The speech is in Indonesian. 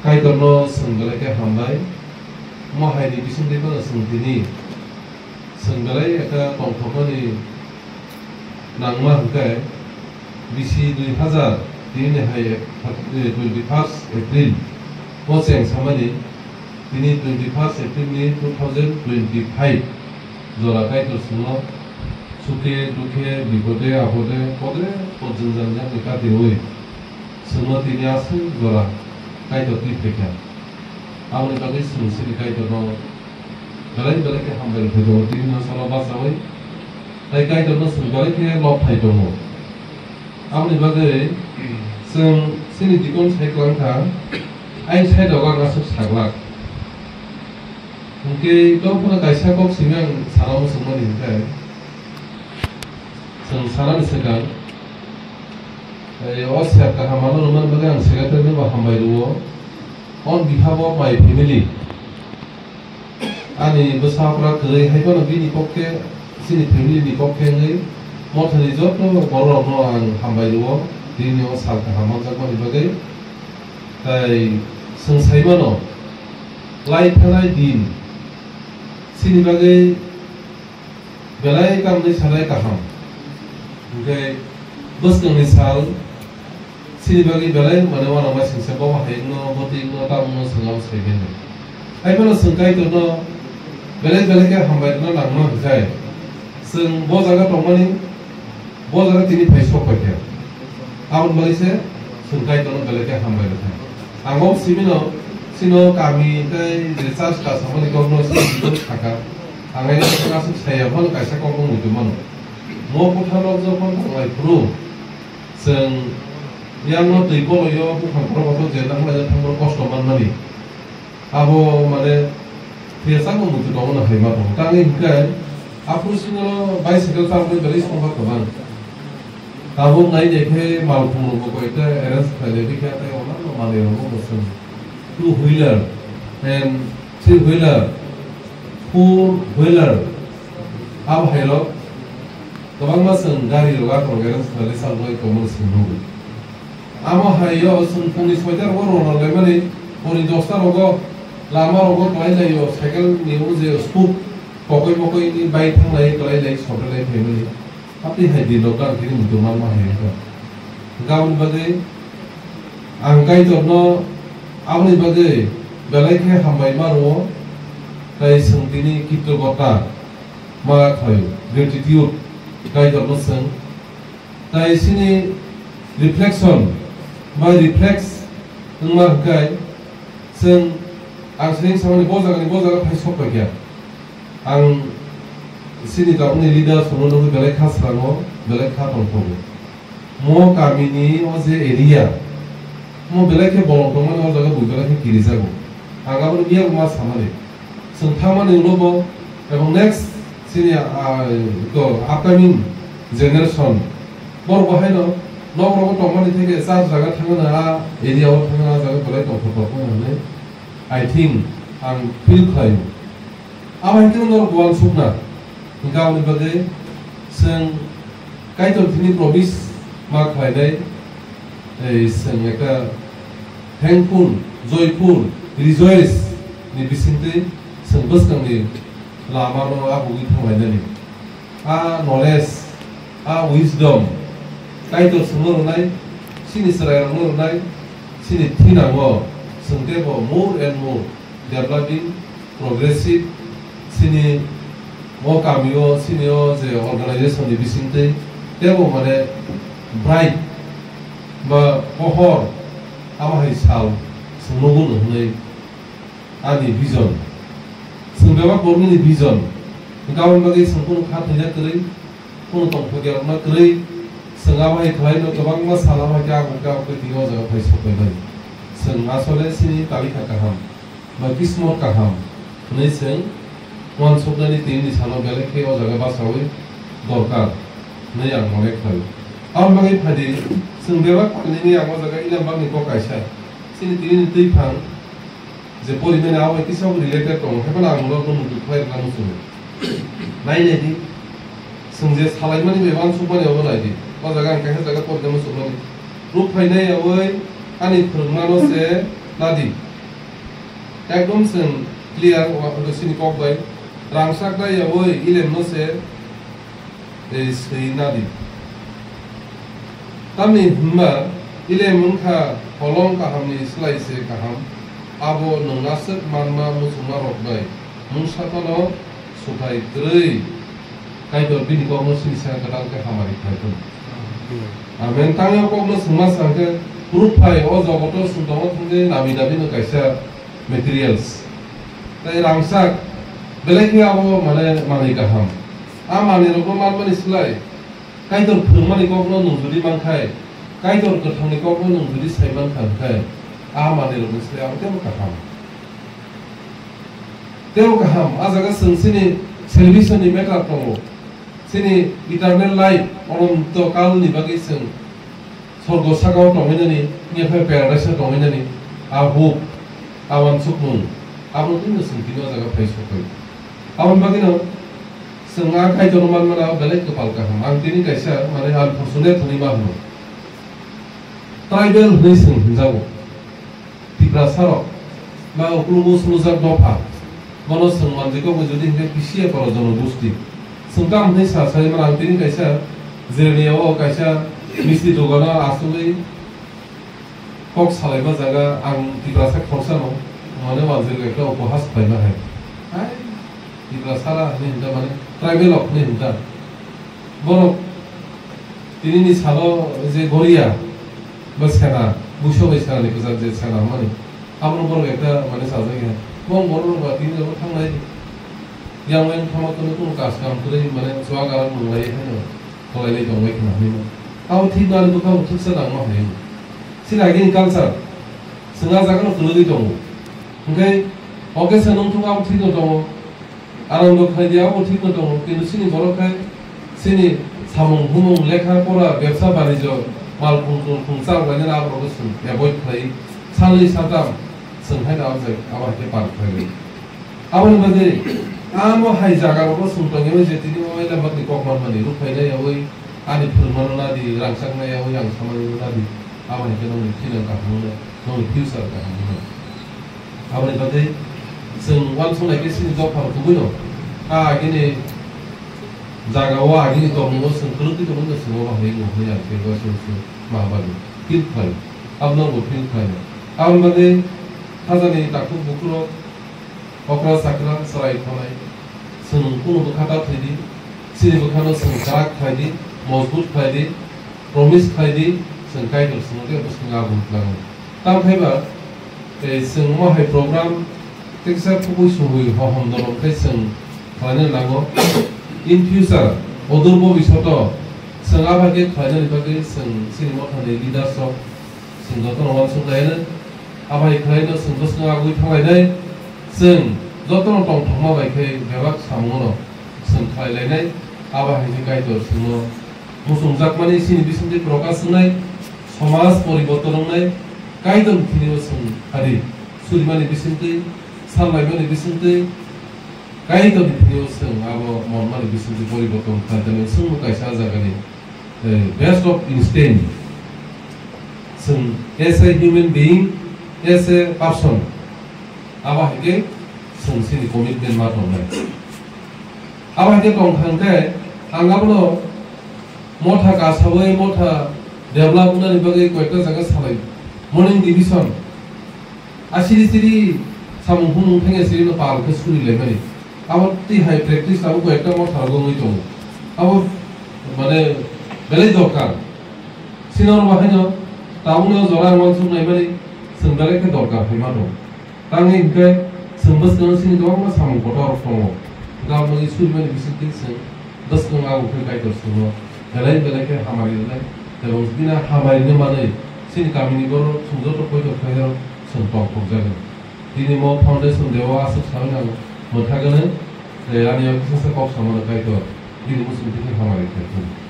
kaidorno senggalai ke hambai mahai di bising di mana sengtini senggalai eka tongkokoni nangma hengkai bisi 2000 ini hai 21st April poseng samani ini 21st April ni 2025 jora kaidor sengno suke duke bipode apode pode pojenjanjang eka dewi semua tini asing jora kaidor di peka amri bagi sensiri kaidor no balai ke hambai bedo tini nasalah basawai tai kaidor no senggalai ke lop kaidor no amri bagi seng sini dikon saiklang ka ai sai doga ngasuk saglak mungkin kau pernah kaisa kau singang salam semua ni kan seng salam segan siap ka hamalo numan bagang segater ni hambai duo on behalf of my family ani besapra kerei hai kono bini kokke sini family ni kokke ngai mothani jotno borok no ang hambai duo dini o sal ka hamang jak mani bagai tai seng saimano lai thanai din sini bagai belai kam ni salai ka ham okay bus ni sal sini bagi belai mana wana masing se bawa hai no boti no tam no sengam segen ai mana sengkai to no belai ke hambai no langma jai seng bo jaga tongmani bo jaga tini phaisok pakya abon bagi se sengkai to no belai ke hambai no angom sino kami kai research ka samani gogno sino thaka angai no ngasuk saya hol kaisa kongkong mujuman mo puthalo jokon ngai pru seng yang no tui polo yo bukan promotor jenang lagi tanggung kosto mana abo mana biasa mengutu dong na hema dong tangi kan aku sini lo bicycle tampil dari semua kawan abo ngai dekhe malpung lo kau itu eras kali di kata orang lo mana yang mau bosan 2 wheeler and 3 wheeler 4 wheeler abo hello kawan masang gari lo kan kalau eras kali sampai kamu sini amo hayo sungkuni sojar woro no lemani pori dosta rogo lama rogo klai lai yo cycle niu je scoop pokoi ni bai thang lai klai lai sotar lai family api hai di lokan kini mutuman ma hai ka gaun bagai angkai jorno amni bagai belai ke hambai maro tai sungtini kitu kota ma thayo gratitude kai jorno sung tai sini reflection by reflex ngma kai seng ang sering samani bozaga phai sok pakya ang sini ka uni leader sono belai khas rango belai kha tongpo mo kamini o je area mo belai ke bolong tongman o jaga bu belai ke kirisago anga bro biar ma samani seng thamani ulobo ebong next sini to upcoming generation bor bahai no Nong rogo tongmani theke sar jaga thangana area o thangana jaga belai tongpo nane I think ang feel khayo abai kino nor gwal sukna gauni bagai seng kaito thini promise ma khaidai seng eka thankful joyful rejoice ni bisinte seng baskang ni lama no abugi thamaidani knowledge wisdom kaito sumurunai sini serai murunai sini thinango sengtebo more and more developing progressive sini mo kamio sini o je organization ni bisinte tebo mane bright ba pohor amahai sal sungnogun hunai ani vision sungbeba borni vision gawan bagi sungpun khathina krai pun tongpogya na krai sengawai khlai no gobang ma salama ka gungka ko tingo jaga phai sokai seng asole sini talika kaham ba kismor kaham nei seng wan sobdani tin ni salo gale ke o jaga basawi dorkar nei ang mole khlai am bagai phadi seng beba ni ang o jaga ilam bang ni ko kaisa sini tin ni tei phang je porimene awa kisau related tong hebala ang lo no mu khlai na musu nai nei di seng je salai mani be wan subani o nai di o jaga ang kaisa jaga por demu subani ruk phai nei awai ani phurmano se nadi एकदम जों क्लियार सिनि कक बाय रांसाक दाय ओइ इलेम न से ए सै नादि तामनि हुमा इलेम मुखा हलं काहामनि स्लाइसे काहाम आबो नंगासो मानमा मुसुमा रकबाय मुंसातनो सुथाय त्रৈ कायदर बिनि कक सिनि सा गदाल के हामारि फायतन आमेन तांयो कक न सुमा साके प्रुफ फाय ओ जगत सुदङ थंगे नाबि दाबि न कायसा मेटेरियल्स ताई रांसाक बेलेगनि आबो माने माने गाहाम आ माने रको मानमानि स्लाय कायदर फोरमानि कक न नंजुदि मानखाय कायदर गथांनि कक न नंजुदि सायमान खानखाय आ माने रको स्लाय आबो तेव गाहाम आ जागा सोंसिनि सेलभिसननि मेटार दङ सिनि इटारनेल लाइफ अनन्त कालनि बागै जों स्वर्ग सागाव दंहैनानै निफ्राय पेराडाइसआव दंहैनानै आ होप आवान सुखमुं आबो दिनो सोंथिनो जागा फायसखै आवन बागैनो जोंहा कायदर मानमाना बेलेग कपाल गाहाम आं दिनै गायसा माने अनफर्चुनेट होनै मा होनो ट्राइबेल होनै जों हिनजाव तिब्रा सारक मा उक्लुमु सुलुजाक दफा मनो जों मानजिखौ जुदि हिंगे पिसिए पर जनगोष्ठी जोंता होनै सासाय मान आं दिनै गायसा जेरनियाव गायसा मिस्ति दगाना आसुलै कक सालायबा जागा आं तिब्रा सा खरसानो माने मानजिखौ एकटा उपहास पाइमा है हाय तिब्रा सारा होनै हिंदा माने ट्राइबेल अफ होनै हिंदा बर दिनैनि सानो जे गरिया बा सेना बुसो बैसानि गोजा जे सेना माने आबो बर एकटा माने साजाय मं बर बा दिन जब थांनाय यावैन खामाखौनो कोनो कास काम करे माने स्वागार मुंलाय हानो कलायनाय दंबाय खोनाहैमोन आव थिनानै दुखा मुथुकसा दांनो हायो सिनागिन कालचार जोंहा जागानो गोलैदै दङ ओंखाय अके सनंथुं आव थिनो दङ आनन्द खायदियाव थिनो दङ किन्तु सिनि बरखाय सिनि सामुं हुमुं लेखा परा व्यवसा बानिज्य माल खुंसा गायनानै आबादखौ जों एभयड खालायो साननै सानथाम जोंहाय दाव जाय आबादखौ बारखायो आबाद बादि आमो हाय जागाबो सुंतङै जेतिनि मोबाइल बादि ककमान मानि रुफायनायावै आनि फोरमाननादि रांसांनायावै आं सामायनादि आबादखौ नों थिनो गाहामनो नों फिउचार गाहामनो आबाद बादि जों वान संनायखौ सिनि जफारखौबो दं आ गिनि जागाव आगिनि दंनो सोंखोलुति दं गोसोआव बाहाय गहै आखै गासै माबानि फिल खाय आबनंगो फिल खाय आबाद बादि थाजानि दाखु बुकुरो अक्रा साकरा सराय थानाय जों कोनो खाता थैदि सिरि बखानो जों जाग खायदि मजबूत खायदि प्रमिस खायदि जों कायदर सोंदे बसं आबुं लाङो ता फायबा ए जों माहाय प्रग्राम टेक्सा फुबुय सुबुय हम दरमखाय जों खालायनो नांगौ इन फ्यूचर अदूर भबिष्यत जों आबादे खालायनो बागै जों सिनि मथानि लिडार्स जों जतन वानसुंलायनो आबाय खालायनो जों बसं आगुय थांलायनाय जों जतन टं थमा बायखै बेबाक सामनो जों खालायलायनाय आबाहायनि कायदर जोङो मुसुंजाकमानि सिनि बिसुंदि प्रकाश होनाय समाज परिबर्तन होनाय कायदर फिनियो जों हारि सुरिमानि बिसुंदि सानलायमानि बिसुंदि कायदर फिनियो जों आबो मनमानि बिसुंदि परिबर्तन खालामनो जों कायसा जागानि बेस्ट ऑफ इंस्टेंट जों as a human being as a person आबाहायगे जों सिनि कमिटमेन्ट मा दंनाय आबाहायगे दंखांखाय आंगाबो मथा गासाबै मथा डेभलपमेन्टनि बागै कयटा जागा सालाय मर्निं डिविजन आसिरि सिरि सामुं मुंथाङै सिरि पार्कखौ सुरिलायमानि आबाद ति हाई प्रेक्टिस आबो कयटा मथा गङै दं आबो माने बेले दरकार सिनर बाहायनो टाउनाव जरा मानसुं नायमानि जों बेलेगखौ दरकार हैमा दं तांनि हिंखाय जों बसनो सिनि गोबां सामुं गथार दङ गावनि सुरिमानि बिसुंथि जों बसनो आगुखौ कायदर सोङो बेलेग हामारिनाय जेराव बिना हामारिनो माने सिनि गामिनि बर' सुंजत फैदो खायाव जों टक जागोन दिनै म फाउन्डेसन देवा आसो सावनांगौ मोनखागोन आंनियाव किसा कप सामनो कायदर दिनै मुसुंथि हामारि खायदो